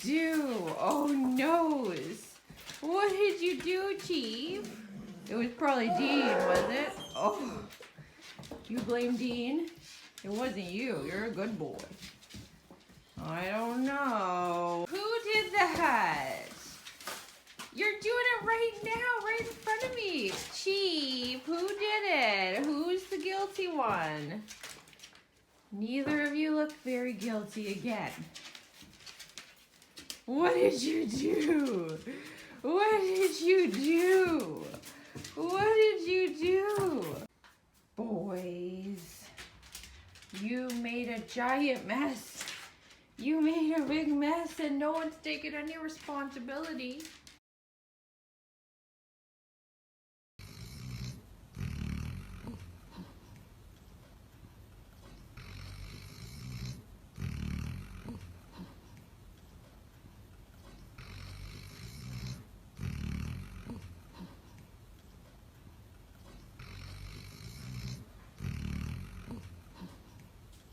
do? Oh, nose. What did you do, Chief? It was probably Dean, was it? Oh, you blame Dean? It wasn't you. You're a good boy. I don't know. Who did that? You're doing it right now, right in front of me. Chief, who did it? Who's the guilty one? Neither of you look very guilty again. What did you do? What did you do? What did you do? Boys, you made a giant mess. You made a big mess and no one's taking any responsibility.